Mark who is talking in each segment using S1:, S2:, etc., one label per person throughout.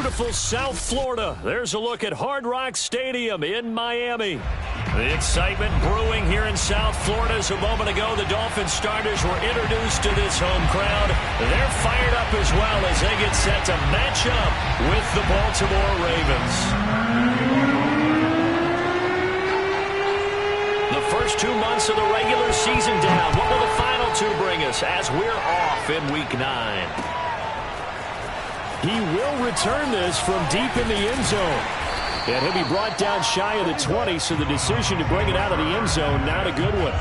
S1: beautiful South Florida. There's a look at Hard Rock Stadium in Miami. The excitement brewing here in South Florida as a moment ago the Dolphins starters were introduced to this home crowd. They're fired up as well as they get set to match up with the Baltimore Ravens. The first 2 months of the regular season down. What will the final two bring us as we're off in Week 9?
S2: He will return this from deep in the end zone. And he'll be brought down shy of the 20, so the decision to bring it out of the end zone, not a good one.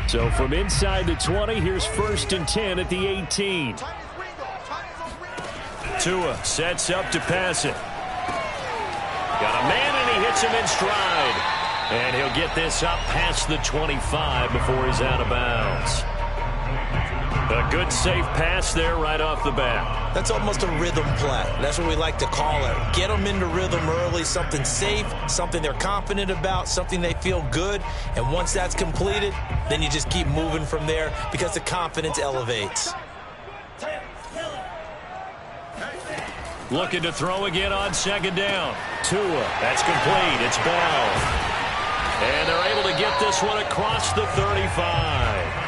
S2: So from inside the 20, here's 1st and 10 at the 18.
S1: Tua sets up to pass it. Got a man, and he hits him in stride. And he'll get this up past the 25 before he's out of bounds. A good, safe pass there right off the bat.
S3: That's almost a rhythm play. That's what we like to call it. Get them into rhythm early, something safe, something they're confident about, something they feel good. And once that's completed, then you just keep moving from there because the confidence elevates.
S1: Looking to throw again on 2nd down. Tua, that's complete. It's Bell. And they're able to get this one across the 35.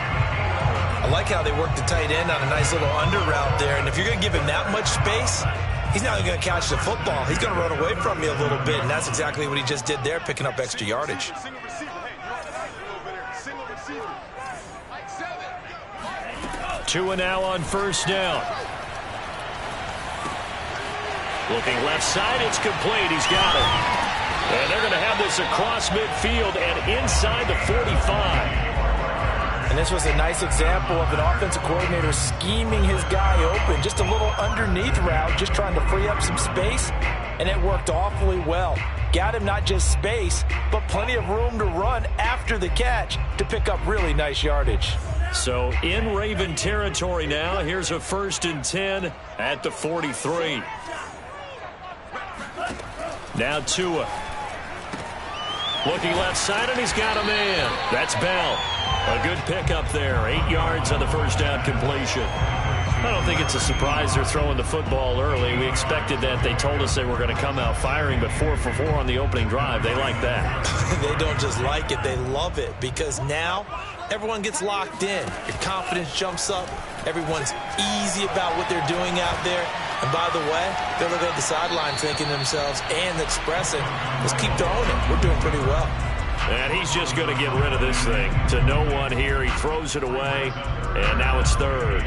S3: I like how they work the tight end on a nice little under route there. And if you're going to give him that much space, he's not going to catch the football. He's going to run away from you a little bit, and that's exactly what he just did there, picking up extra yardage.
S1: Tua now on 1st down. Looking left side, it's complete. He's got it. And they're going to have this across midfield and inside the 45.
S3: And this was a nice example of an offensive coordinator scheming his guy open. Just a little underneath route, just trying to free up some space, and it worked awfully well. Got him not just space, but plenty of room to run after the catch to pick up really nice yardage.
S1: So in Raven territory now, here's a 1st and 10 at the 43. Now Tua. Looking left side, and he's got a man. That's Bell. A good pickup there. 8 yards on the 1st down completion. I don't think it's a surprise they're throwing the football early. We expected that. They told us they were going to come out firing, but 4 for 4 on the opening drive. They like that.
S3: They don't just like it. They love it because now everyone gets locked in. Your confidence jumps up. Everyone's easy about what they're doing out there. And by the way, they're looking at the sideline thinking to themselves and expressing, let's keep throwing it. We're doing pretty well.
S1: And he's just going to get rid of this thing to no one here. He throws it away, and now it's 3rd.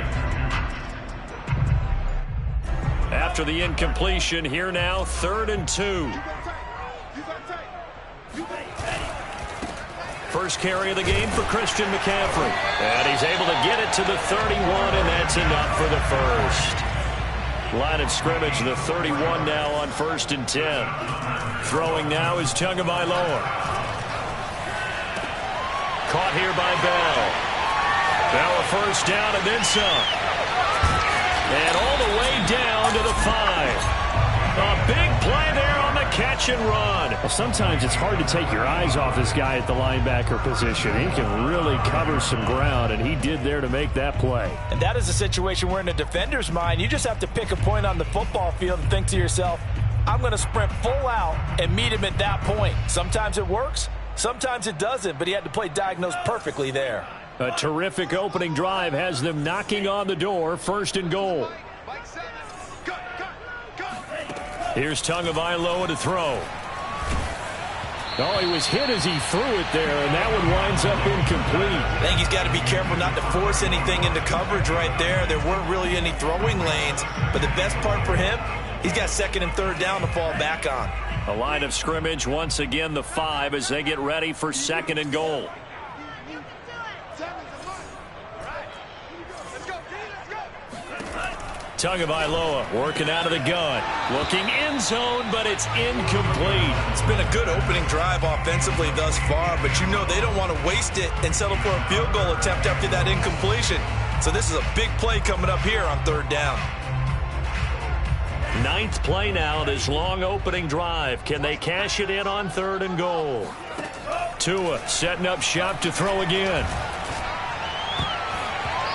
S1: After the incompletion, here now, 3rd and 2. First carry of the game for Christian McCaffrey. And he's able to get it to the 31, and that's enough for the first. Line of scrimmage, the 31 now on 1st and 10. Throwing now is Tagovailoa. Caught here by Bell. Now a 1st down and then some. And all the way down to the 5. A big play there on the catch and run.
S2: Well, sometimes it's hard to take your eyes off this guy at the linebacker position. He can really cover some ground, and he did there to make that play.
S4: And that is a situation where in a defender's mind, you just have to pick a point on the football field and think to yourself, I'm going to sprint full out and meet him at that point. Sometimes it works, sometimes it doesn't, but he had to play diagnose perfectly there.
S1: A terrific opening drive has them knocking on the door, 1st and goal. Here's Tagovailoa to throw.
S2: Oh, he was hit as he threw it there, and that one winds up incomplete.
S3: I think he's got to be careful not to force anything into coverage right there. There weren't really any throwing lanes, but the best part for him, he's got 2nd and 3rd down to fall back on.
S1: A line of scrimmage, once again the 5 as they get ready for 2nd and goal. Tagovailoa working out of the gun. Looking end zone, but it's incomplete.
S3: It's been a good opening drive offensively thus far, but you know they don't want to waste it and settle for a field goal attempt after that incompletion. So this is a big play coming up here on 3rd down.
S1: Ninth play now, this long opening drive. Can they cash it in on 3rd and goal? Tua setting up shop to throw again.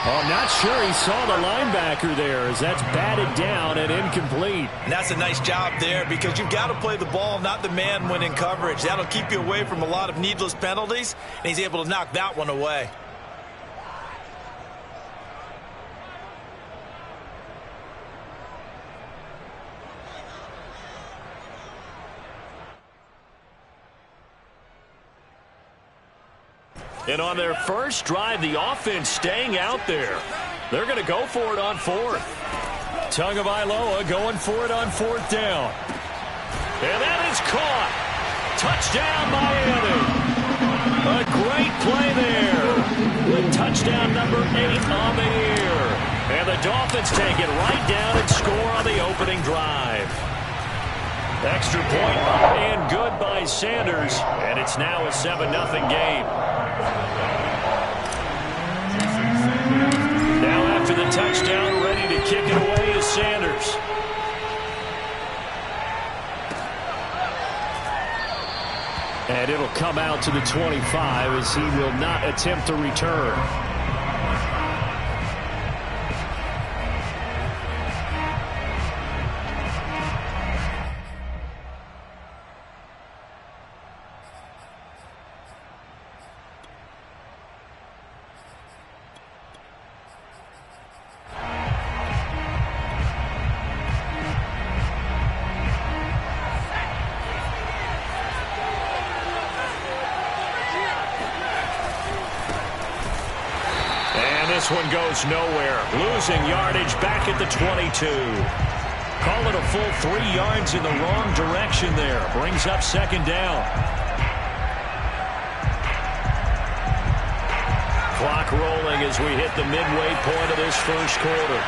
S2: Oh, not sure he saw the linebacker there as that's batted down and incomplete.
S3: And that's a nice job there because you've got to play the ball, not the man when in coverage. That'll keep you away from a lot of needless penalties, and he's able to knock that one away.
S1: And on their first drive, the offense staying out there. They're going to go for it on 4th. Tagovailoa going for it on 4th down. And that is caught. Touchdown, Miami. A great play there. With touchdown number 8 on the year. And the Dolphins take it right down and score on the opening drive. Extra point up and good by Sanders. And it's now a 7-0 game. Now after the touchdown, ready to kick it away is Sanders.
S2: And it'll come out to the 25 as he will not attempt to return.
S1: This one goes nowhere. Losing yardage back at the 22. Call it a full 3 yards in the wrong direction there. Brings up 2nd down. Clock rolling as we hit the midway point of this first quarter.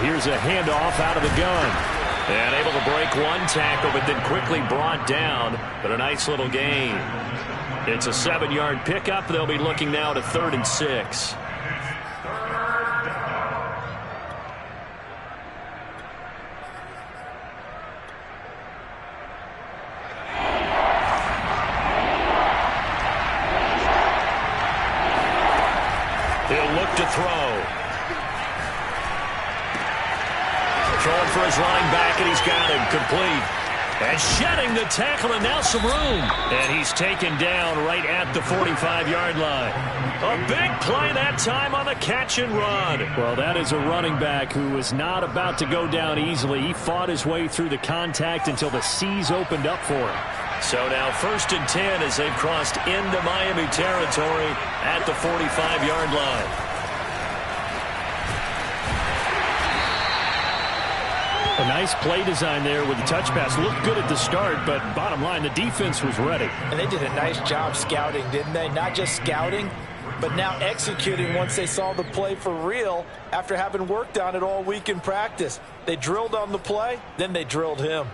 S2: Here's a handoff out of the gun.
S1: And able to break one tackle, but then quickly brought down. But a nice little gain. It's a 7-yard pickup. They'll be looking now to 3rd and 6. He'll look to throw. Throwing for his linebacker, and he's got him complete. And shedding the tackle, and now some room. And he's taken down right at the 45-yard line. A big play that time on the catch and run.
S2: Well, that is a running back who was not about to go down easily. He fought his way through the contact until the seas opened up for him.
S1: So now 1st and 10 as they've crossed into Miami territory at the 45-yard line.
S2: A nice play design there with the touch pass. Looked good at the start, but bottom line, the defense was ready.
S3: And they did a nice job scouting, didn't they? Not just scouting, but now executing once they saw the play for real after having worked on it all week in practice. They drilled on the play, then they drilled him.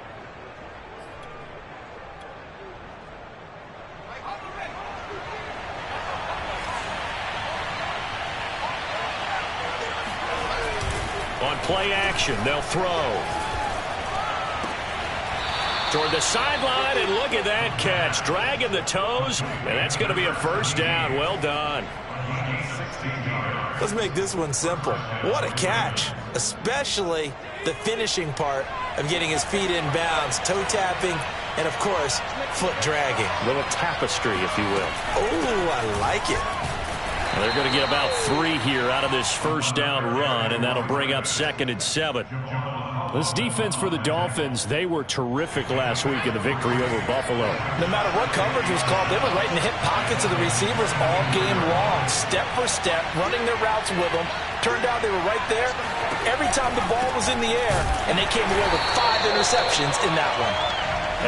S1: On play action, they'll throw. Toward the sideline, and look at that catch. Dragging the toes, and that's going to be a 1st down. Well done.
S3: Let's make this one simple. What a catch, especially the finishing part of getting his feet in bounds, toe tapping, and, of course, foot dragging.
S1: A little tapestry, if you will.
S3: Oh, I like it.
S1: They're going to get about 3 here out of this 1st down run, and that'll bring up 2nd and 7.
S2: This defense for the Dolphins, they were terrific last week in the victory over Buffalo.
S3: No matter what coverage was called, they were right in the hip pockets of the receivers all game long, step for step, running their routes with them. Turned out they were right there every time the ball was in the air, and they came away with 5 interceptions in that one.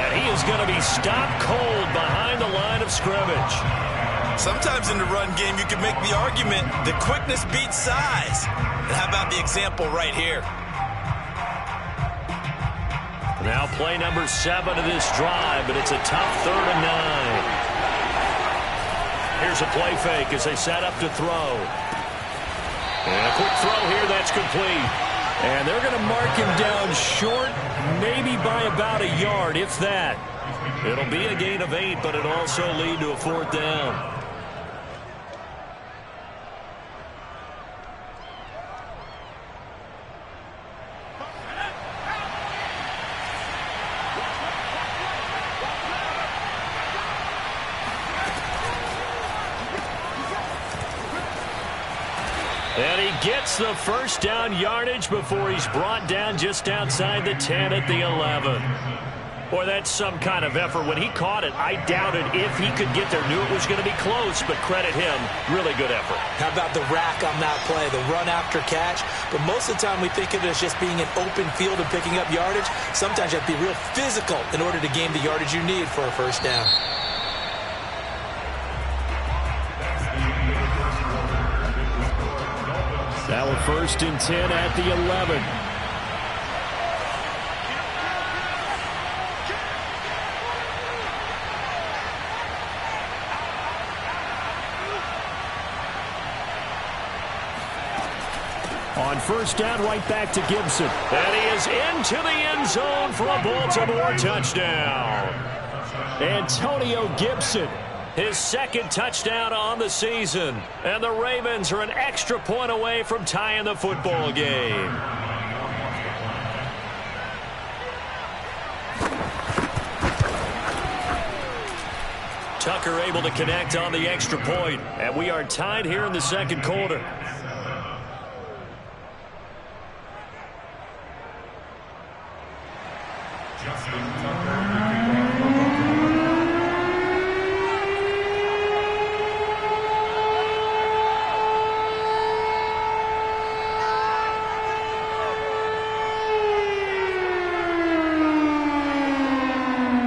S1: And he is going to be stopped cold behind the line of scrimmage.
S3: Sometimes in the run game, you can make the argument that quickness beats size. And how about the example right here?
S1: Now play number 7 of this drive, but it's a tough 3rd and 9. Here's a play fake as they set up to throw. And a quick throw here that's complete.
S2: And they're going to mark him down short, maybe by about a yard, if that.
S1: It'll be a gain of 8, but it'll also lead to a 4th down. And he gets the first down yardage before he's brought down just outside the 10 at the 11. Boy, that's some kind of effort. When he caught it, I doubted if he could get there. Knew it was going to be close, but credit him. Really good effort.
S3: How about the rack on that play, the run after catch? But most of the time we think of it as just being an open field and picking up yardage. Sometimes you have to be real physical in order to gain the yardage you need for a first down.
S2: Now a 1st and 10 at the 11. On 1st down, right back to Gibson.
S1: And he is into the end zone for a Baltimore touchdown.
S2: Antonio Gibson.
S1: His 2nd touchdown on the season. And the Ravens are an extra point away from tying the football game. Tucker able to connect on the extra point. And we are tied here in the 2nd quarter.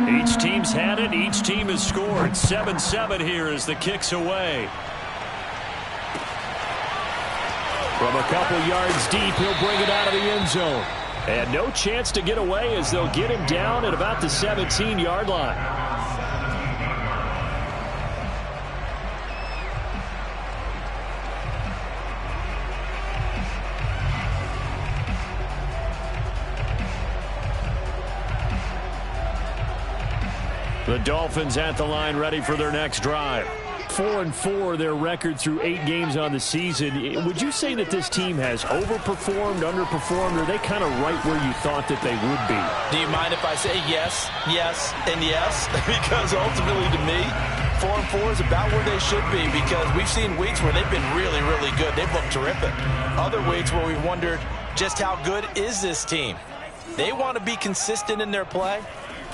S1: Each team's had it. Each team has scored. 7-7 here as the kick's away.
S2: From a couple yards deep, he'll bring it out of the end zone. And no chance to get away as they'll get him down at about the 17-yard line. The Dolphins at the line ready for their next drive. 4-4 their record through 8 games on the season. Would you say that this team has overperformed, underperformed, or are they kind of right where you thought that they would be?
S3: Do you mind if I say yes, yes, and yes? Because ultimately to me, 4-4 is about where they should be, because we've seen weeks where they've been really, really good. They've looked terrific. Other weeks where we've wondered just how good is this team. They want to be consistent in their play.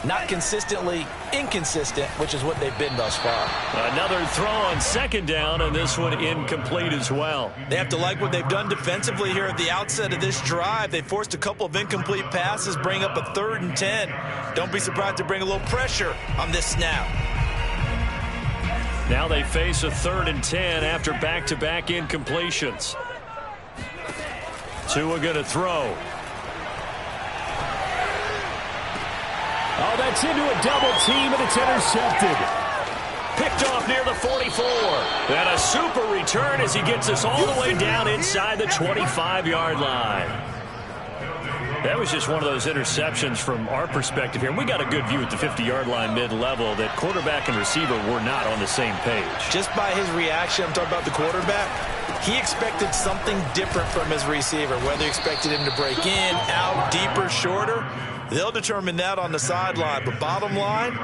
S3: Not consistently inconsistent, which is what they've been thus far.
S1: Another throw on 2nd down, and this one incomplete as well.
S3: They have to like what they've done defensively here at the outset of this drive. They forced a couple of incomplete passes, bring up a 3rd and 10. Don't be surprised to bring a little pressure on this snap.
S1: Now they face a 3rd and 10 after back-to-back incompletions. Tua going to throw.
S2: Oh, that's into a double team, and it's intercepted.
S1: Picked off near the 44. And a super return as he gets us all the way down inside the 25-yard line. That was just one of those interceptions from our perspective here. And we got a good view at the 50-yard line mid-level that quarterback and receiver were not on the same page.
S3: Just by his reaction, I'm talking about the quarterback, he expected something different from his receiver, whether he expected him to break in, out, deeper, shorter. They'll determine that on the sideline. But bottom line,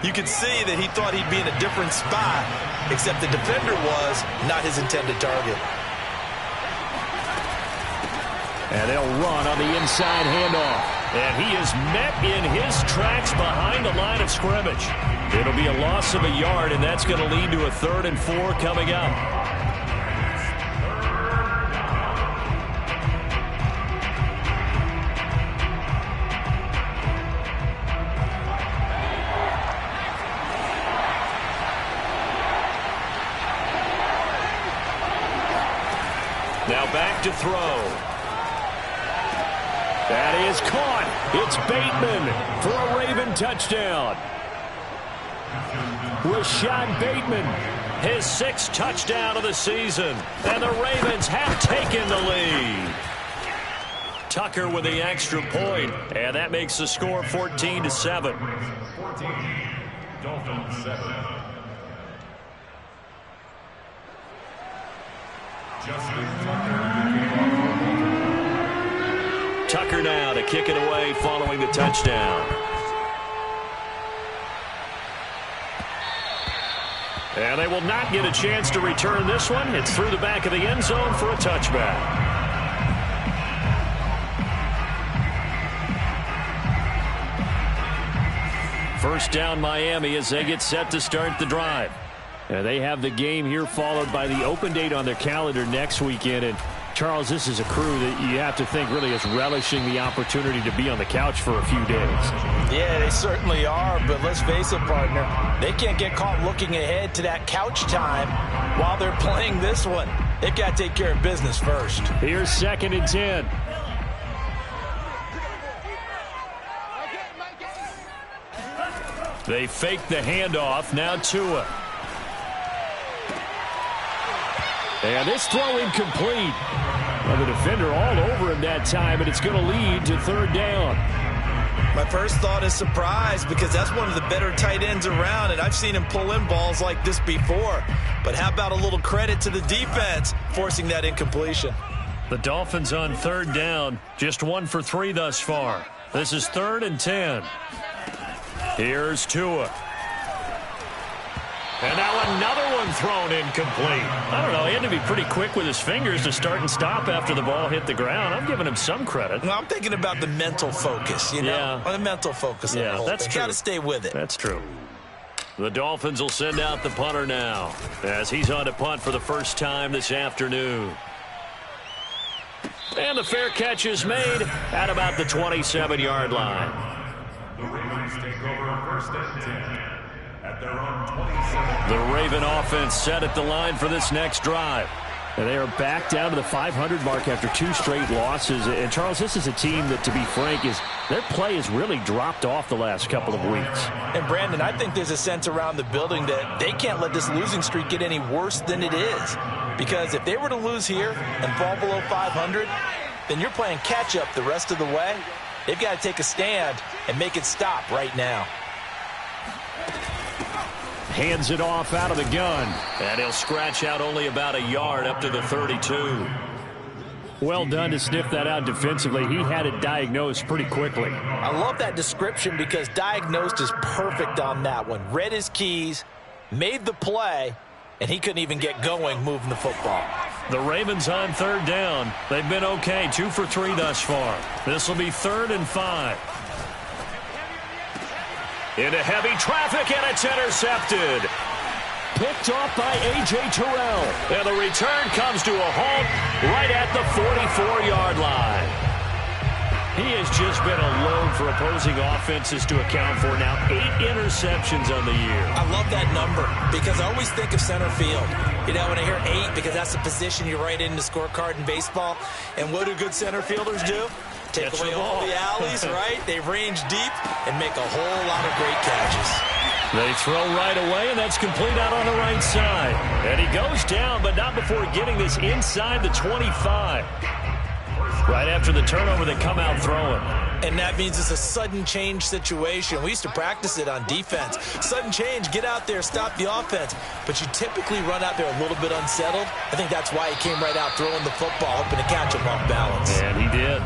S3: you could see that he thought he'd be in a different spot, except the defender was not his intended target.
S2: And they'll run on the inside handoff.
S1: And he is met in his tracks behind the line of scrimmage. It'll be a loss of a yard, and that's going to lead to a 3rd and 4 coming up. Now back to throw.
S2: That is caught. It's Bateman for a Raven touchdown. Rashad Bateman.
S1: His 6th touchdown of the season. And the Ravens have taken the lead. Tucker with the extra point, and that makes the score 14-7.
S5: 14, Dolphins 7.
S1: Tucker now to kick it away following the touchdown. And they will not get a chance to return this one. It's through the back of the end zone for a touchback. First down Miami as they get set to start the drive. And they have the game here followed by the open date on their calendar next weekend. And Charles, this is a crew that you have to think really is relishing the opportunity to be on the couch for a few days.
S3: Yeah, they certainly are, but let's face it, partner, they can't get caught looking ahead to that couch time while they're playing this one. They've got to take care of business first.
S2: Here's 2nd and 10.
S1: They fake the handoff. Now Tua.
S2: And this throw incomplete. Well, the defender all over him that time, and it's going to lead to 3rd down.
S3: My first thought is surprise because that's one of the better tight ends around, and I've seen him pull in balls like this before. But how about a little credit to the defense forcing that incompletion?
S1: The Dolphins on 3rd down, just 1 for 3 thus far. This is 3rd and 10. Here's Tua. And now another one thrown incomplete. I don't know, he had to be pretty quick with his fingers to start and stop after the ball hit the ground. I'm giving him some credit.
S3: Well, I'm thinking about the mental focus, you know?
S1: Yeah.
S3: The mental focus.
S1: Yeah, that's true.
S3: Got to stay with it.
S1: That's true. The Dolphins will send out the punter now as he's on to punt for the first time this afternoon. And the fair catch is made at about the 27-yard line.
S5: The Ravens take over 1st and 10 at their own 27.
S1: The Raven offense set at the line for this next drive.
S2: And they are back down to the 500 mark after 2 straight losses. And, Charles, this is a team that, to be frank, their play has really dropped off the last couple of weeks.
S3: And, Brandon, I think there's a sense around the building that they can't let this losing streak get any worse than it is. Because if they were to lose here and fall below 500, then you're playing catch-up the rest of the way. They've got to take a stand and make it stop right now.
S2: Hands it off out of the gun.
S1: And he'll scratch out only about a yard up to the 32.
S2: Well done to sniff that out defensively. He had it diagnosed pretty quickly.
S3: I love that description because diagnosed is perfect on that one. Read his keys, made the play, and he couldn't even get going moving the football.
S1: The Ravens on 3rd down. They've been okay, 2 for 3 thus far. This will be 3rd and 5. Into heavy traffic, and it's intercepted.
S2: Picked off by A.J. Terrell.
S1: And the return comes to a halt right at the 44-yard line. He has just been a load for opposing offenses to account for now. 8 interceptions on the year.
S3: I love that number because I always think of center field. You know, when I hear 8, because that's the position you write in the scorecard in baseball. And what do good center fielders do? Take away all the alleys, right? They range deep and make a whole lot of great catches.
S1: They throw right away, and that's complete out on the right side. And he goes down, but not before getting this inside the 25. Right after the turnover, they come out throwing.
S3: And that means it's a sudden change situation. We used to practice it on defense. Sudden change, get out there, stop the offense. But you typically run out there a little bit unsettled. I think that's why he came right out throwing the football, hoping to catch him off balance.
S1: And he did.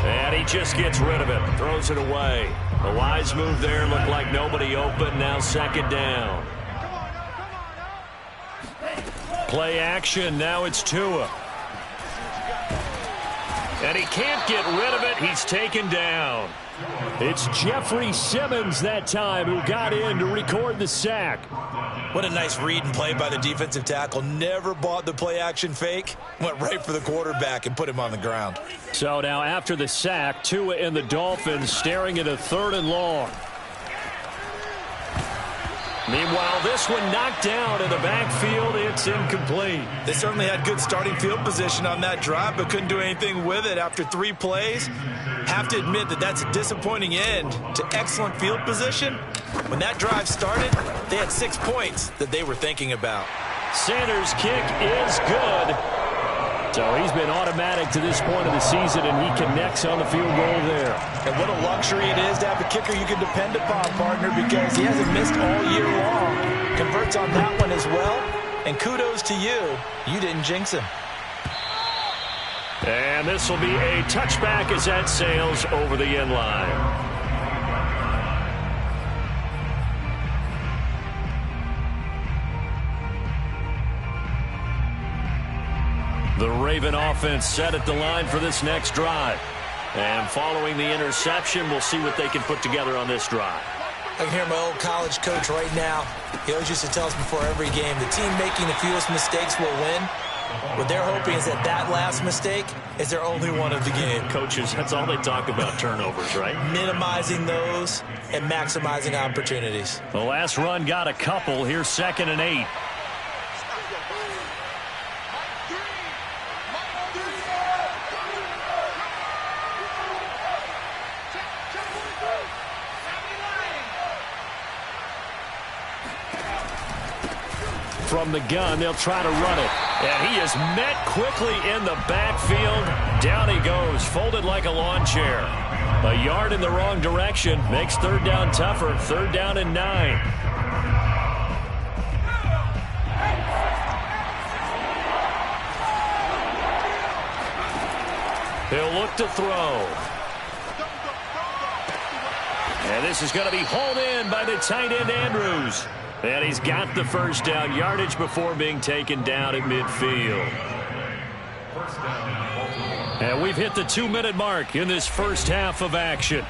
S1: And he just gets rid of it, throws it away. A wise move there, looked like nobody open, now 2nd down. Play action, now it's Tua. And he can't get rid of it, he's taken down.
S2: It's Jeffrey Simmons that time who got in to record the sack.
S3: What a nice read and play by the defensive tackle. Never bought the play-action fake. Went right for the quarterback and put him on the ground.
S2: So now after the sack, Tua and the Dolphins staring at a 3rd and long.
S1: Meanwhile, this one knocked down in the backfield. It's incomplete.
S3: They certainly had good starting field position on that drive, but couldn't do anything with it after 3 plays. Have to admit that that's a disappointing end to excellent field position. When that drive started, they had 6 points that they were thinking about.
S1: Sanders' kick is good.
S2: So he's been automatic to this point of the season, and he connects on the field goal there.
S4: And what a luxury it is to have a kicker you can depend upon, partner, because he hasn't missed all year long. Converts on that one as well. And kudos to you. You didn't jinx him.
S2: And this will be a touchback as that sails over the end line. The Raven offense set at the line for this next drive. And following the interception, we'll see what they can put together on this drive.
S3: I can hear my old college coach right now. He always used to tell us before every game, the team making the fewest mistakes will win. What they're hoping is that that last mistake is their only one of the game.
S2: Coaches, that's all they talk about, turnovers, right?
S3: Minimizing those and maximizing opportunities.
S2: The last run got a couple. Here's 2nd and 8. From the gun, they'll try to run it. And he is met quickly in the backfield. Down he goes, folded like a lawn chair. A yard in the wrong direction makes 3rd down tougher. 3rd down and 9. He'll look to throw. And this is going to be hauled in by the tight end, Andrews. And he's got the first down yardage before being taken down at midfield. And we've hit the 2-minute mark in this first half of action.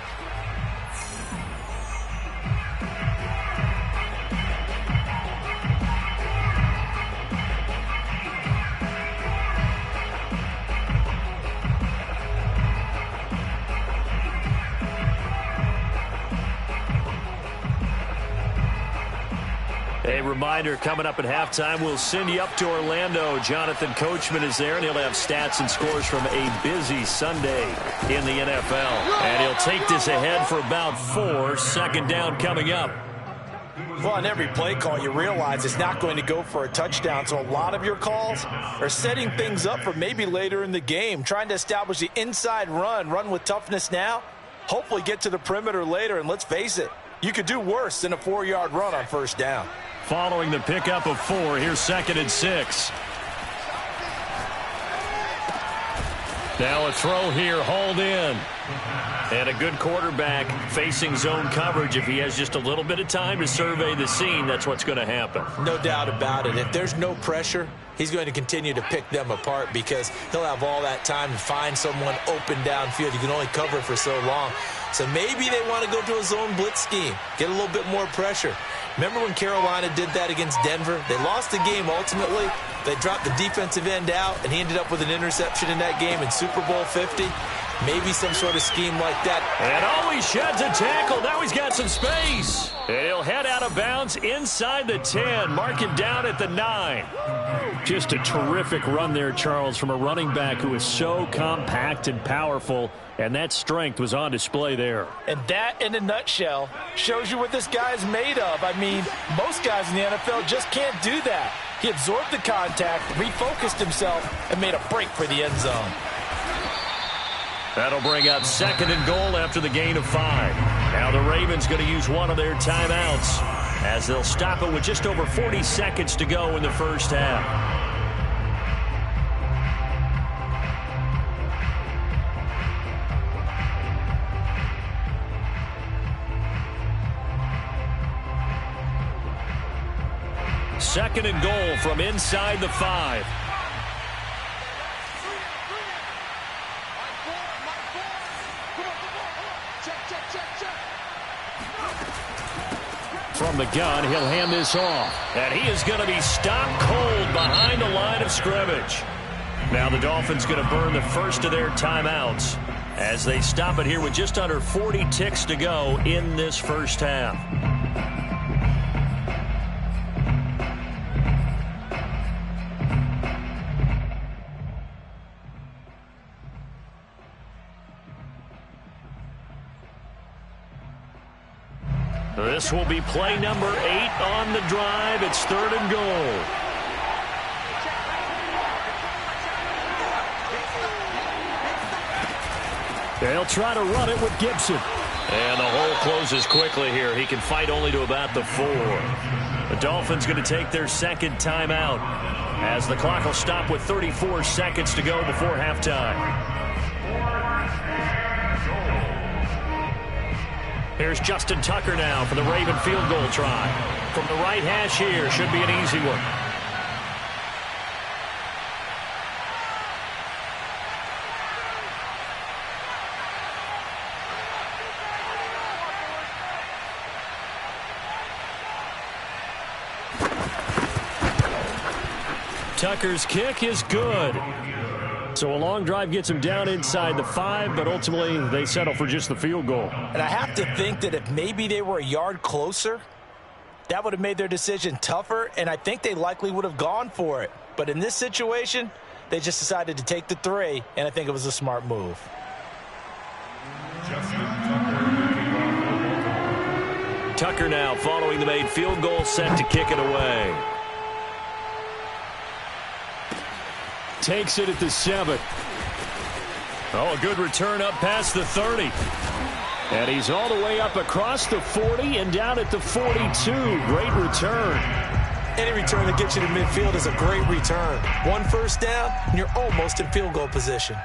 S2: A reminder, coming up at halftime, we'll send you up to Orlando. Jonathan Coachman is there, and he'll have stats and scores from a busy Sunday in the NFL. And he'll take this ahead for about 4. 2nd down coming up.
S4: Well, on every play call, you realize it's not going to go for a touchdown. So a lot of your calls are setting things up for maybe later in the game, trying to establish the inside run with toughness now, hopefully get to the perimeter later. And let's face it, you could do worse than a 4-yard run on 1st down.
S2: Following the pickup of 4, here's 2nd and 6. Now a throw here, hauled in. And a good quarterback facing zone coverage. If he has just a little bit of time to survey the scene, that's what's going to happen.
S3: No doubt about it. If there's no pressure, he's going to continue to pick them apart because he'll have all that time to find someone open downfield. You can only cover for so long. So maybe they want to go to a zone blitz scheme, get a little bit more pressure. Remember when Carolina did that against Denver? They lost the game ultimately. They dropped the defensive end out, and he ended up with an interception in that game in Super Bowl 50. Maybe some sort of scheme like that.
S2: And always sheds a tackle. Now he's got some space. And he'll head out of bounds inside the 10. Mark him down at the 9. Just a terrific run there, Charles, from a running back who is so compact and powerful. And that strength was on display there.
S4: And that, in a nutshell, shows you what this guy is made of. I mean, most guys in the NFL just can't do that. He absorbed the contact, refocused himself, and made a break for the end zone.
S2: That'll bring up 2nd and goal after the gain of 5. Now the Ravens going to use one of their timeouts as they'll stop it with just over 40 seconds to go in the first half. Second and goal from inside the 5. From the gun, he'll hand this off. And he is going to be stopped cold behind the line of scrimmage. Now the Dolphins going to burn the first of their timeouts as they stop it here with just under 40 ticks to go in this first half. This will be play number 8 on the drive. It's 3rd and goal. They'll try to run it with Gibson.
S1: And the hole closes quickly here. He can fight only to about the 4. The Dolphins going to take their second timeout as the clock will stop with 34 seconds to go before halftime. Here's Justin Tucker now for the Raven field goal try. From the right hash here, should be an easy one. Tucker's kick is good.
S2: So a long drive gets him down inside the 5, but ultimately they settle for just the field goal.
S3: And I have to think that if maybe they were a yard closer, that would have made their decision tougher, and I think they likely would have gone for it. But in this situation, they just decided to take the 3, and I think it was a smart move.
S1: Tucker now following the made field goal, set to kick it away.
S2: Takes it at the 7.
S1: Oh, a good return up past the 30.
S2: And he's all the way up across the 40 and down at the 42. Great return.
S3: Any return that gets you to midfield is a great return. 1 first down, and you're almost in field goal position.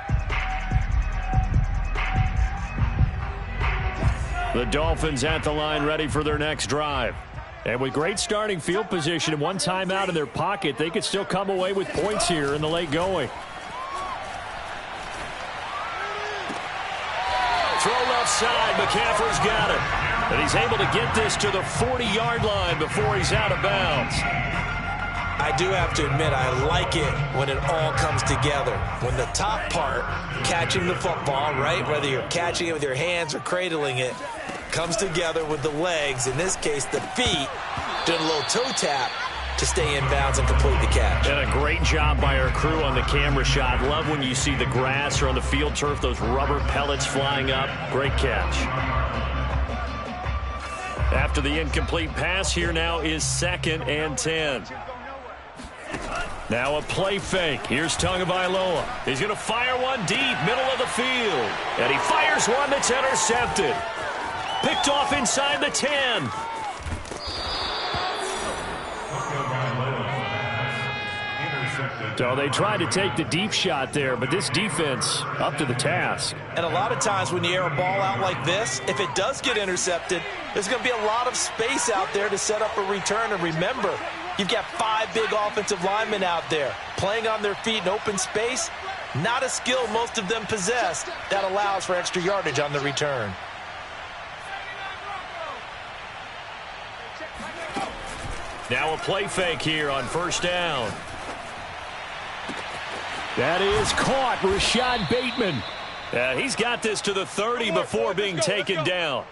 S1: The Dolphins at the line ready for their next drive.
S2: And with great starting field position and 1 timeout in their pocket, they could still come away with points here in the late going.
S1: Throw left side. McCaffrey's got it. And he's able to get this to the 40-yard line before he's out of bounds.
S3: I do have to admit, I like it when it all comes together. When the top part, catching the football, right, whether you're catching it with your hands or cradling it, comes together with the legs, in this case the feet, doing a little toe tap to stay in bounds and complete the catch.
S1: And a great job by our crew on the camera shot. Love when you see the grass or on the field turf, those rubber pellets flying up. Great catch. After the incomplete pass, here now is 2nd and 10. Now a play fake. Here's Tagovailoa. He's going to fire one deep, middle of the field. And he fires one that's intercepted. Picked off inside the 10.
S2: So they tried to take the deep shot there, but this defense up to the task.
S3: And a lot of times when you air a ball out like this, if it does get intercepted, there's going to be a lot of space out there to set up a return. And remember, you've got 5 big offensive linemen out there playing on their feet in open space. Not a skill most of them possess that allows for extra yardage on the return.
S1: Now a play fake here on 1st down.
S2: That is caught. Rashad Bateman.
S1: He's got this to the 30 before being taken down.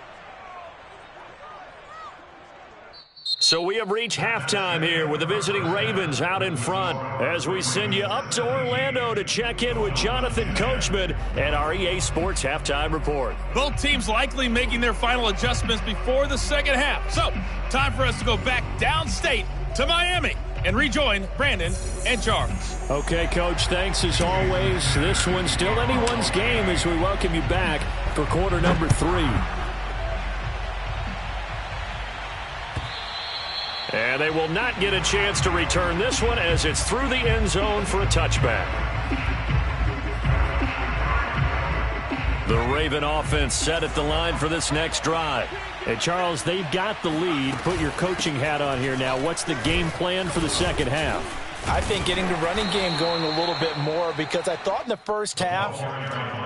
S1: So we have reached halftime here with the visiting Ravens out in front as we send you up to Orlando to check in with Jonathan Coachman and our EA Sports Halftime Report.
S6: Both teams likely making their final adjustments before the second half. So, time for us to go back downstate to Miami and rejoin Brandon and Charles.
S2: Okay, Coach, thanks as always. This one's still anyone's game as we welcome you back for quarter number 3.
S1: And they will not get a chance to return this one as it's through the end zone for a touchback. The Raven offense set at the line for this next drive.
S2: And, Charles, they've got the lead. Put your coaching hat on here now. What's the game plan for the second half?
S3: I think getting the running game going a little bit more because I thought in the first half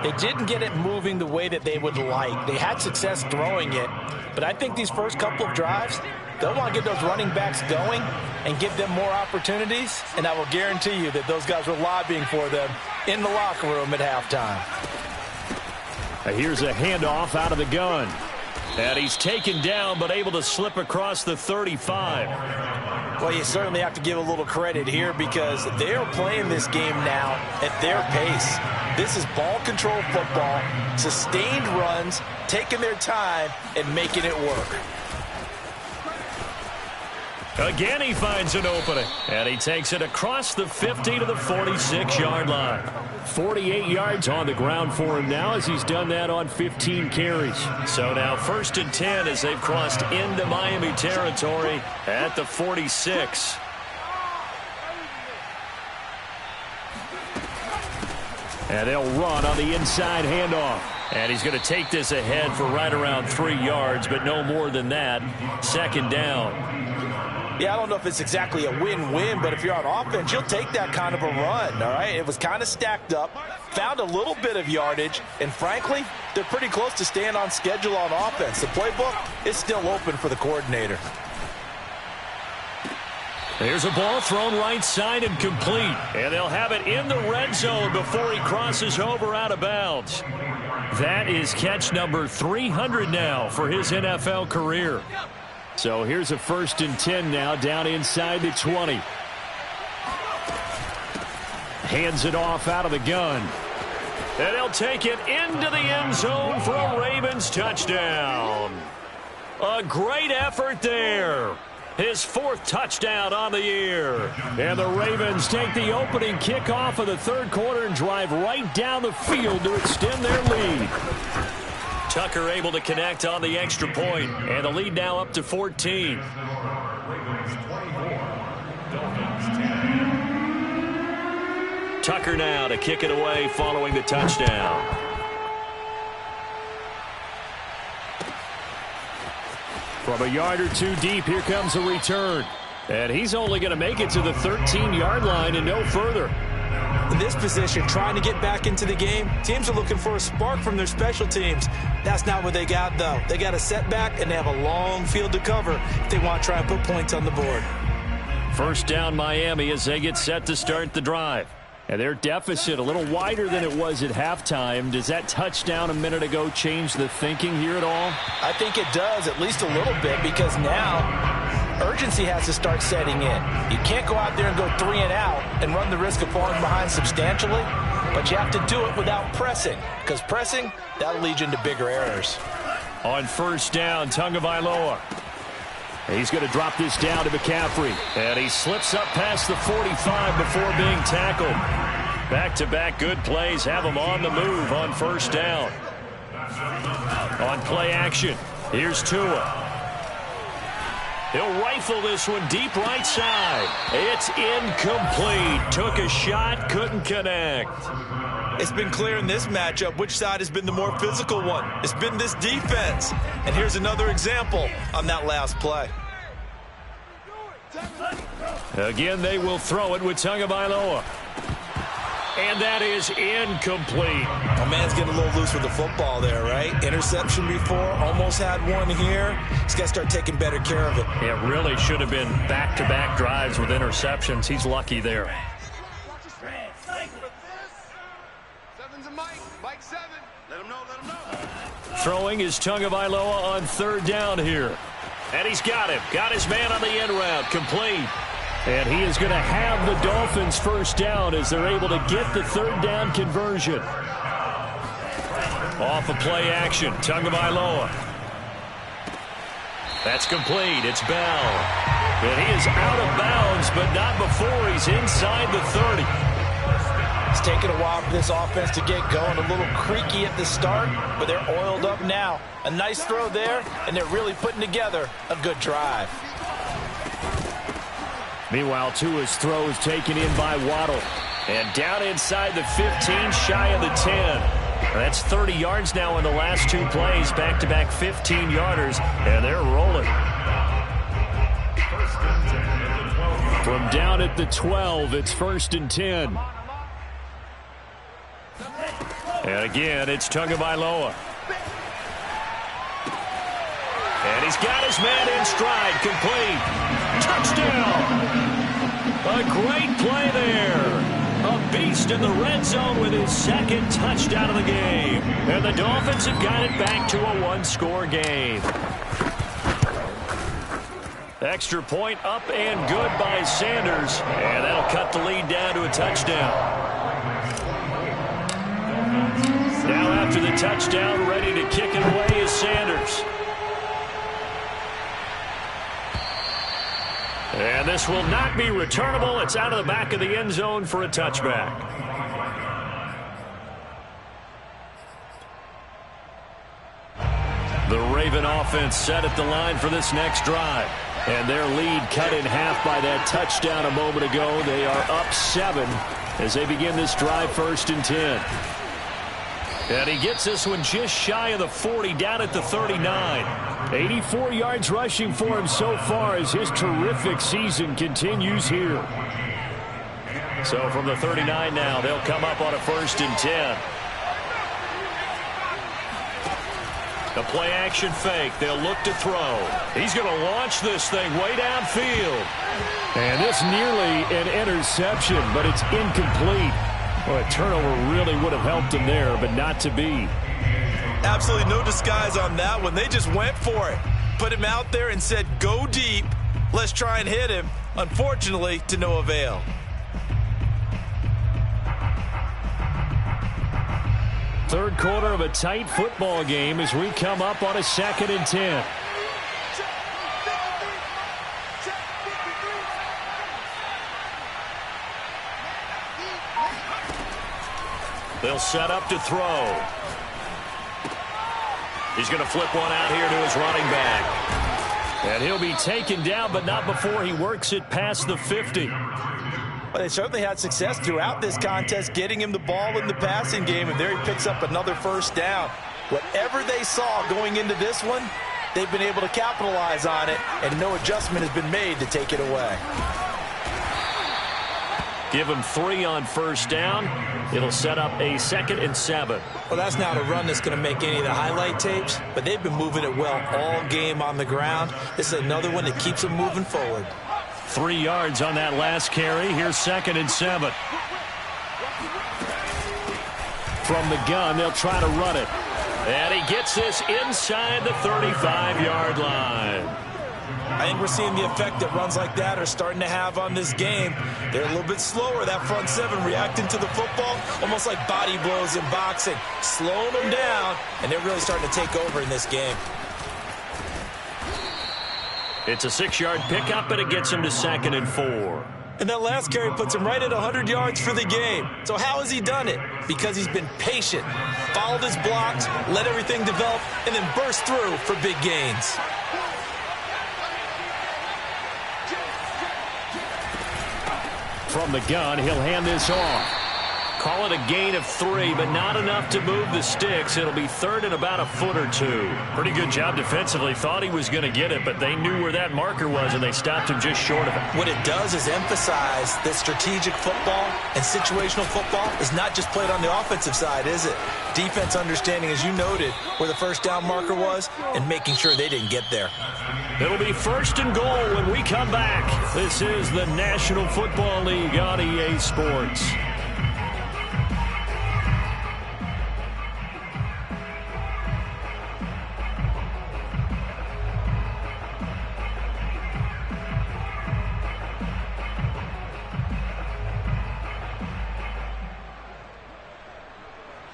S3: they didn't get it moving the way that they would like. They had success throwing it, but I think these first couple of drives, they'll want to get those running backs going and give them more opportunities, and I will guarantee you that those guys were lobbying for them in the locker room at halftime.
S2: Here's a handoff out of the gun.
S1: And he's taken down but able to slip across the 35.
S3: Well, you certainly have to give a little credit here because they're playing this game now at their pace. This is ball control football, sustained runs, taking their time and making it work.
S1: Again, he finds an opening. And he takes it across the 50 to the 46-yard line.
S2: 48 yards on the ground for him now as he's done that on 15 carries.
S1: So now 1st and 10 as they've crossed into Miami territory at the 46.
S2: And they'll run on the inside handoff.
S1: And he's going to take this ahead for right around 3 yards, but no more than that. 2nd down.
S3: Yeah, I don't know if it's exactly a win-win, but if you're on offense, you'll take that kind of a run, all right? It was kind of stacked up, found a little bit of yardage, and frankly, they're pretty close to staying on schedule on offense. The playbook is still open for the coordinator.
S1: There's a ball thrown right side and complete. And they'll have it in the red zone before he crosses over out of bounds.
S2: That is catch number 300 now for his NFL career. So here's a 1st and 10 now down inside the 20. Hands it off out of the gun.
S1: And they'll take it into the end zone for a Ravens touchdown. A great effort there. His 4th touchdown on the year.
S2: And the Ravens take the opening kickoff of the 3rd quarter and drive right down the field to extend their lead.
S1: Tucker able to connect on the extra point, and the lead now up to 14. Tucker now to kick it away following the touchdown.
S2: From a yard or two deep, here comes a return. And he's only going to make it to the 13-yard line and no further.
S3: In this position, trying to get back into the game, teams are looking for a spark from their special teams. That's not what they got, though. They got a setback, and they have a long field to cover if they want to try and put points on the board.
S1: 1st down Miami as they get set to start the drive.
S2: And their deficit a little wider than it was at halftime. Does that touchdown a minute ago change the thinking here at all?
S3: I think it does, at least a little bit, because now urgency has to start setting in. You can't go out there and go 3 and out and run the risk of falling behind substantially, but you have to do it without pressing, because pressing, that'll lead you into bigger errors.
S1: On 1st down, Tagovailoa.
S2: He's going to drop this down to McCaffrey.
S1: And he slips up past the 45 before being tackled. Back-to-back good plays have him on the move on 1st down. On play action, here's Tua. He'll rifle this one deep right side. It's incomplete. Took a shot, couldn't connect.
S3: It's been clear in this matchup which side has been the more physical one. It's been this defense. And here's another example on that last play.
S1: Again, they will throw it with Tagovailoa. And that is incomplete.
S3: A man's getting a little loose with the football there, right? Interception before, almost had one here. He's got to start taking better care of it.
S1: It really should have been back-to-back drives with interceptions. He's lucky there. Throwing is Tagovailoa on 3rd down here. And he's got him. Got his man on the end route. Complete.
S2: And he is going to have the Dolphins 1st down as they're able to get the 3rd down conversion.
S1: Off of play action, Tagovailoa. That's complete. It's Bell. And he is out of bounds, but not before he's inside the 30.
S3: It's taken a while for this offense to get going. A little creaky at the start, but they're oiled up now. A nice throw there, and they're really putting together a good drive.
S2: Meanwhile, Tua's throw is taken in by Waddle.
S1: And down inside the 15, shy of the 10. That's 30 yards now in the last 2 plays. Back-to-back 15-yarders, and they're rolling.
S2: From down at the 12, it's 1st and 10.
S1: And again, it's Tagovailoa. And he's got his man in stride, complete. Touchdown! A great play there. A beast in the red zone with his 2nd touchdown of the game. And the Dolphins have got it back to a 1-score game. Extra point up and good by Sanders. And that'll cut the lead down to a touchdown. Now after the touchdown, ready to kick it away is Sanders. And this will not be returnable. It's out of the back of the end zone for a touchback.
S2: The Raven offense set at the line for this next drive. And their lead cut in half by that touchdown a moment ago. They are up 7 as they begin this drive, 1st and 10. And he gets this one just shy of the 40, down at the 39. 84 yards rushing for him so far as his terrific season continues here. So from the 39 now, they'll come up on a 1st and 10. The play action fake. They'll look to throw. He's going to launch this thing way downfield. And this nearly an interception, but it's incomplete. Well, a turnover really would have helped him there, but not to be.
S3: Absolutely no disguise on that one. They just went for it. Put him out there and said, go deep. Let's try and hit him. Unfortunately, to no avail.
S2: Third quarter of a tight football game as we come up on a 2nd and 10. They'll set up to throw. He's going to flip one out here to his running back. And he'll be taken down, but not before he works it past the 50.
S3: Well, they certainly had success throughout this contest, getting him the ball in the passing game, and there he picks up another 1st down. Whatever they saw going into this one, they've been able to capitalize on it, and no adjustment has been made to take it away.
S2: Give him 3 on 1st down. It'll set up a 2nd and 7.
S3: Well, that's not a run that's going to make any of the highlight tapes, but they've been moving it well all game on the ground. This is another one that keeps them moving forward.
S2: 3 yards on that last carry. Here's 2nd and 7. From the gun, they'll try to run it. And he gets this inside the 35-yard line.
S3: I think we're seeing the effect that runs like that are starting to have on this game. They're a little bit slower, that front 7, reacting to the football, almost like body blows in boxing. Slowing them down, and they're really starting to take over in this game.
S2: It's a 6-yard pickup, and it gets him to 2nd and 4.
S3: And that last carry puts him right at 100 yards for the game. So how has he done it? Because he's been patient, followed his blocks, let everything develop, and then burst through for big gains.
S2: From the gun, he'll hand this off. Call it a gain of 3, but not enough to move the sticks. It'll be 3rd and about a foot or 2. Pretty good job defensively. Thought he was going to get it, but they knew where that marker was, and they stopped him just short of it.
S3: What it does is emphasize that strategic football and situational football is not just played on the offensive side, is it? Defense understanding, as you noted, where the 1st down marker was and making sure they didn't get there.
S2: It'll be 1st and goal when we come back. This is the National Football League on EA Sports.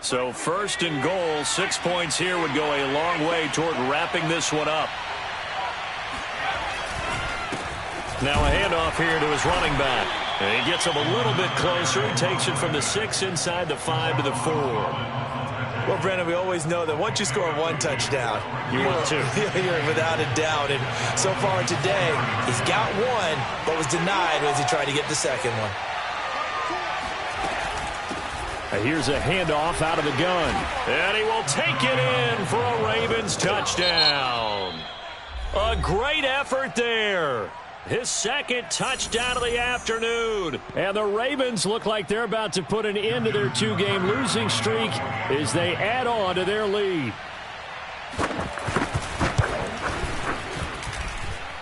S2: So 1st and goal, 6 points here would go a long way toward wrapping this one up. Now a handoff here to his running back. And he gets him a little bit closer. He takes it from the 6 inside the 5 to the 4.
S3: Well, Brennan, we always know that once you score 1 touchdown,
S2: you want 2.
S3: You're without a doubt. And so far today, he's got 1, but was denied as he tried to get the 2nd one.
S2: Here's a handoff out of the gun. And he will take it in for a Ravens touchdown. A great effort there. His 2nd touchdown of the afternoon. And the Ravens look like they're about to put an end to their 2-game losing streak as they add on to their lead.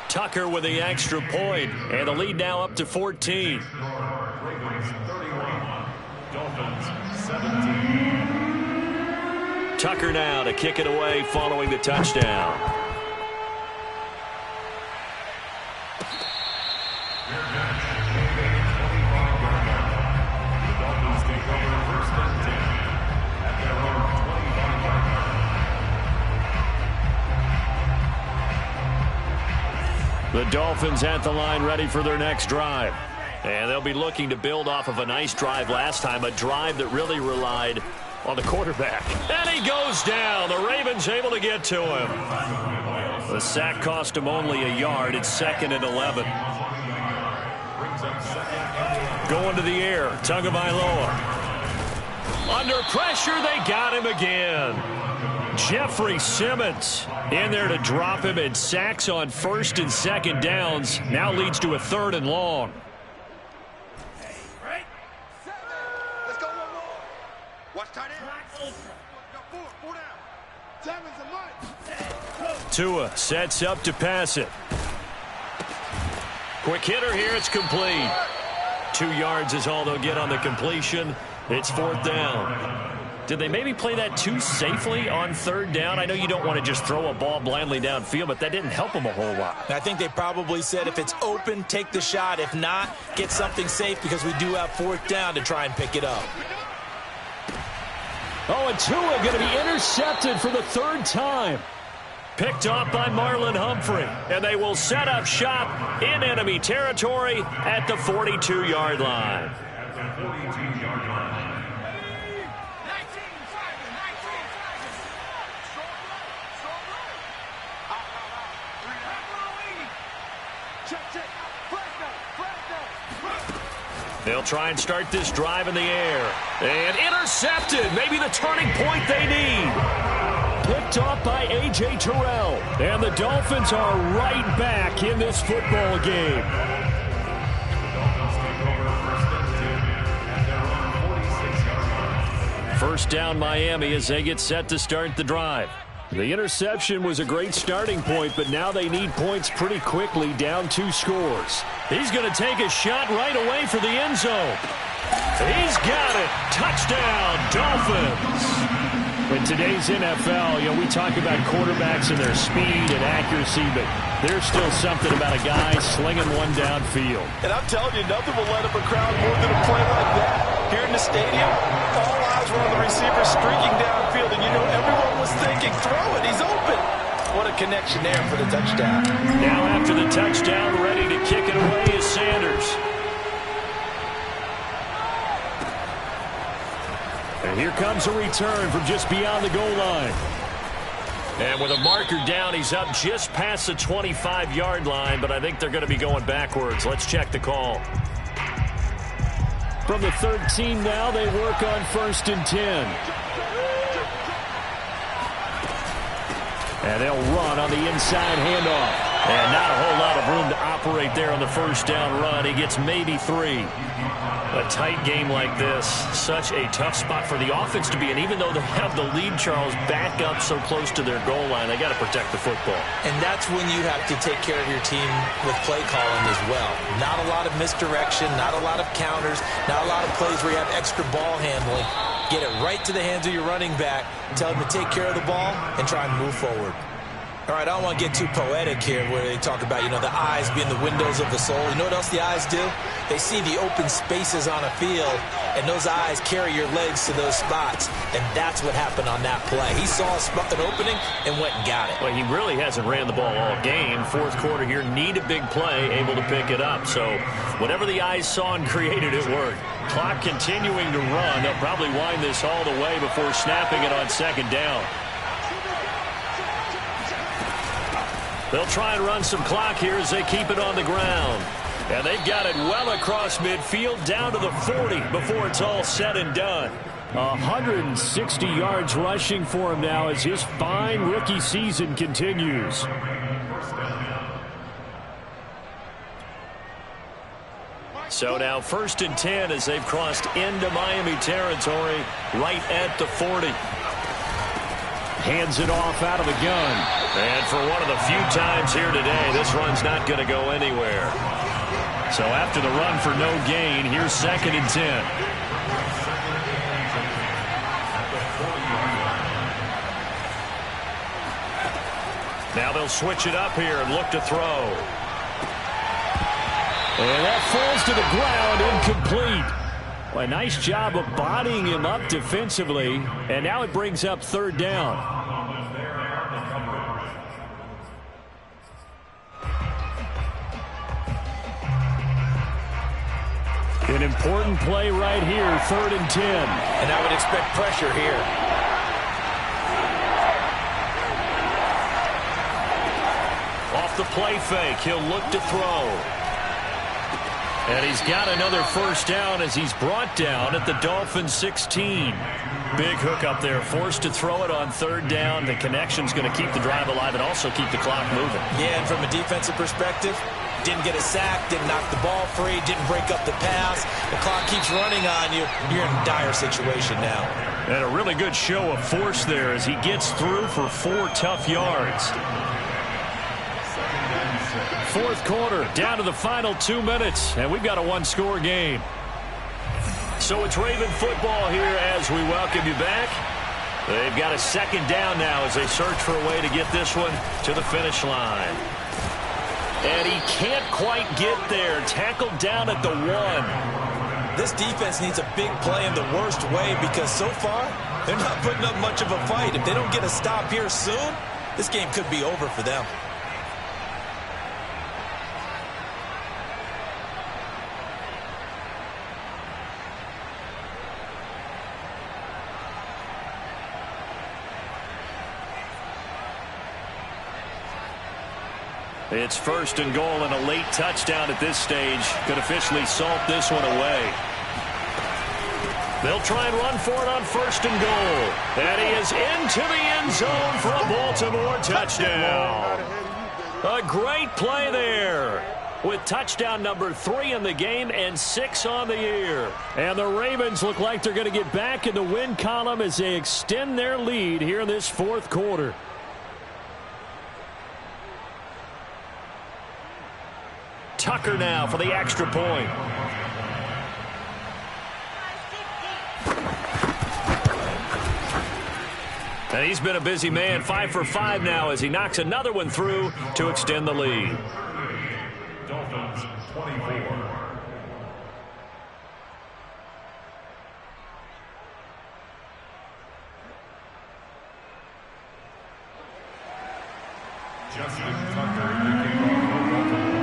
S2: Tucker with the extra point, and the lead now up to 14.
S5: Ravens 31, Dolphins 17.
S2: Tucker now to kick it away following the touchdown. The Dolphins at the line ready for their next drive. And they'll be looking to build off of a nice drive last time, a drive that really relied on the quarterback. And he goes down. The Ravens able to get to him. The sack cost him only a yard. It's 2nd and 11. Going to the air. Tagovailoa. Under pressure, they got him again. Jeffrey Simmons in there to drop him, and sacks on 1st and 2nd downs. Now leads to a 3rd and long. Tua sets up to pass it. Quick hitter here. It's complete. 2 yards is all they'll get on the completion. It's 4th down. Did they maybe play that too safely on 3rd down? I know you don't want to just throw a ball blindly downfield, but that didn't help them a whole lot.
S3: I think they probably said if it's open, take the shot. If not, get something safe because we do have 4th down to try and pick it up.
S2: Oh, and Tua going to be intercepted for the 3rd time. Picked off by Marlon Humphrey. And they will set up shop in enemy territory at the 42-yard line. They'll try and start this drive in the air. And intercepted. Maybe the turning point they need. Picked off by A.J. Terrell. And the Dolphins are right back in this football game. First down Miami as they get set to start the drive. The interception was a great starting point, but now they need points pretty quickly, down 2 scores. He's going to take a shot right away for the end zone. He's got it. Touchdown, Dolphins. In today's NFL, we talk about quarterbacks and their speed and accuracy, but there's still something about a guy slinging one downfield.
S4: And I'm telling you, nothing will let up a crowd more than a play like that. Here in the stadium, all eyes were on the receiver streaking downfield, and everyone was thinking, throw it, he's open. What a connection there for the touchdown.
S2: Now after the touchdown, ready to kick it away is Sanders. And here comes a return from just beyond the goal line. And with a marker down, he's up just past the 25-yard line, but I think they're going to be going backwards. Let's check the call. From the 13 now, they work on 1st and 10. And they'll run on the inside handoff. And not a whole lot of room to operate there on the 1st down run. He gets maybe 3. A tight game like this, such a tough spot for the offense to be in. Even though they have the lead, Charles, back up so close to their goal line, they got to protect the football.
S3: And that's when you have to take care of your team with play calling as well. Not a lot of misdirection, not a lot of counters, not a lot of plays where you have extra ball handling. Get it right to the hands of your running back, tell him to take care of the ball, and try and move forward. All right, I don't want to get too poetic here where they talk about, the eyes being the windows of the soul. You know what else the eyes do? They see the open spaces on a field, and those eyes carry your legs to those spots, and that's what happened on that play. He saw an opening and went and got it.
S2: Well, he really hasn't ran the ball all game. 4th quarter here, need a big play, able to pick it up. So whatever the eyes saw and created, it worked. Clock continuing to run. They'll probably wind this all the way before snapping it on 2nd down. They'll try and run some clock here as they keep it on the ground. And they've got it well across midfield down to the 40 before it's all said and done. 160 yards rushing for him now as his fine rookie season continues. So now 1st and 10 as they've crossed into Miami territory right at the 40. Hands it off out of the gun. And for one of the few times here today, this run's not going to go anywhere. So after the run for no gain, here's 2nd and 10. Now they'll switch it up here and look to throw. And that falls to the ground, incomplete. Well, a nice job of bodying him up defensively, and now it brings up 3rd down. important play right here, 3rd and 10.
S3: And I would expect pressure here.
S1: Off the play fake, he'll look to throw. And he's got another first down as he's brought down at the Dolphins 16. Big hook up there, forced to throw it on 3rd down. The connection's going to keep the drive alive and also keep the clock moving.
S3: Yeah, and from a defensive perspective, didn't get a sack, didn't knock the ball free, didn't break up the pass. The clock keeps running on you. You're in a dire situation now.
S1: And a really good show of force there as he gets through for 4 tough yards. 4th quarter, down to the final 2 minutes, and we've got a 1-score game. So it's Raven football here as we welcome you back. They've got a 2nd down now as they search for a way to get this one to the finish line. And he can't quite get there. Tackled down at the 1.
S3: This defense needs a big play in the worst way because so far, they're not putting up much of a fight. If they don't get a stop here soon, this game could be over for them.
S1: It's 1st and goal, and a late touchdown at this stage could officially salt this one away. They'll try and run for it on 1st and goal. And he is into the end zone for a Baltimore touchdown. A great play there with touchdown number 3 in the game and 6 on the year. And the Ravens look like they're going to get back in the win column as they extend their lead here in this 4th quarter. Tucker now for the extra point. And he's been a busy man, 5 for 5 now as he knocks another one through to extend the lead.
S5: Dolphins 24. Justin Tucker, the kickoff for Baltimore.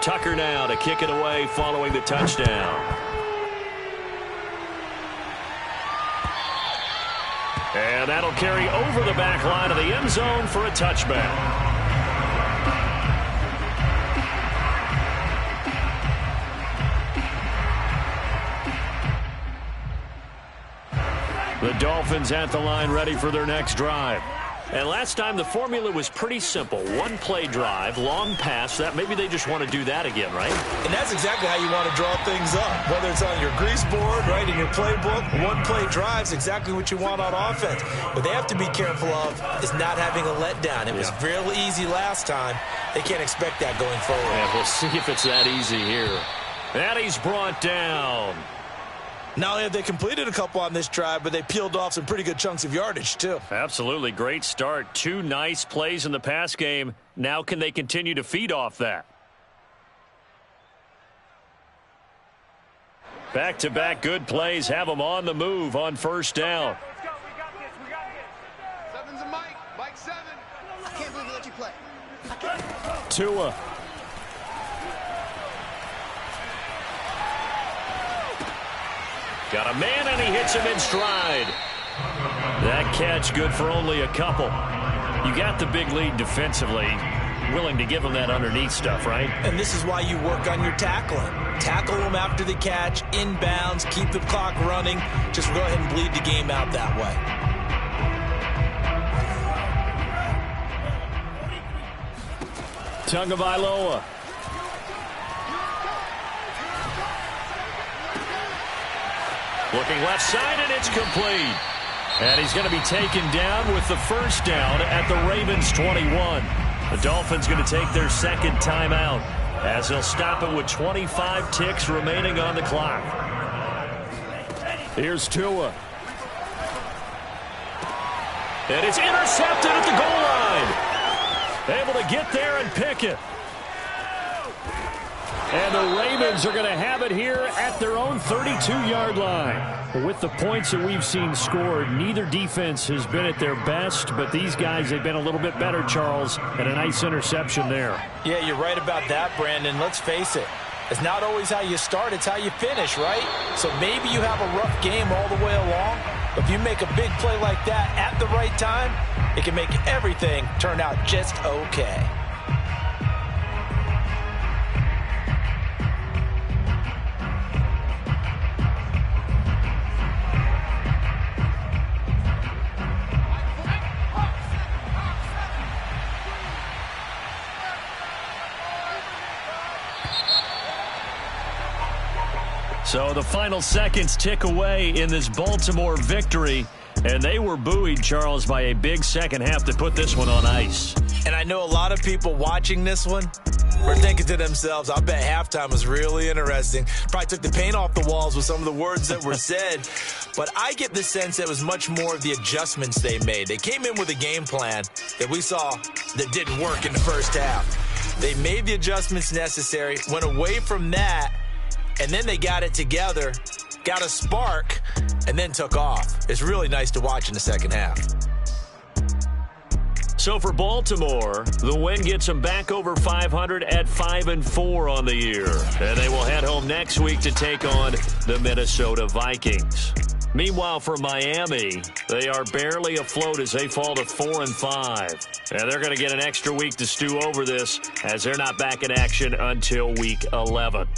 S1: Tucker now to kick it away following the touchdown. And that'll carry over the back line of the end zone for a touchback. The Dolphins at the line ready for their next drive. And last time the formula was pretty simple. 1-play drive, long pass. That maybe they just want to do that again, right?
S3: And that's exactly how you want to draw things up. Whether it's on your grease board, right, in your playbook, 1-play drive's exactly what you want on offense. What they have to be careful of is not having a letdown. It was real easy last time. They can't expect that going forward.
S1: Yeah, we'll see if it's that easy here. And he's brought down.
S3: Not only have they completed a couple on this drive, but they peeled off some pretty good chunks of yardage, too.
S1: Absolutely. Great start. 2 nice plays in the pass game. Now can they continue to feed off that? Back-to-back good plays have them on the move on 1st down.
S7: Let's go. We got this. We got this. 7's a Mike. Mike 7. I can't believe we let you play. I can't.
S2: Tua.
S1: Got a man, and he hits him in stride. That catch good for only a couple. You got the big lead defensively. Willing to give him that underneath stuff, right?
S3: And this is why you work on your tackling. Tackle them after the catch, inbounds, keep the clock running. Just go ahead and bleed the game out that way.
S2: Tagovailoa.
S1: Looking left side, and it's complete. And he's going to be taken down with the 1st down at the Ravens 21. The Dolphins going to take their 2nd timeout as they'll stop it with 25 ticks remaining on the clock.
S2: Here's Tua.
S1: And it's intercepted at the goal line. Able to get there and pick it.
S2: And the Ravens are going to have it here at their own 32-yard line. With the points that we've seen scored, neither defense has been at their best, but these guys, they've been a little bit better, Charles, and a nice interception there.
S3: Yeah, you're right about that, Brandon. Let's face it. It's not always how you start, it's how you finish, right? So maybe you have a rough game all the way along, but if you make a big play like that at the right time, it can make everything turn out just okay.
S2: So the final seconds tick away in this Baltimore victory, and they were buoyed, Charles, by a big second half to put this one on ice.
S3: And I know a lot of people watching this one were thinking to themselves, I bet halftime was really interesting. Probably took the paint off the walls with some of the words that were said. But I get the sense that it was much more of the adjustments they made. They came in with a game plan that we saw that didn't work in the first half. They made the adjustments necessary, went away from that, and then they got it together, got a spark, and then took off. It's really nice to watch in the second half.
S2: So for Baltimore, the win gets them back over 500 at 5-4 on the year. And they will head home next week to take on the Minnesota Vikings. Meanwhile, for Miami, they are barely afloat as they fall to 4-5. And they're going to get an extra week to stew over this as they're not back in action until week 11.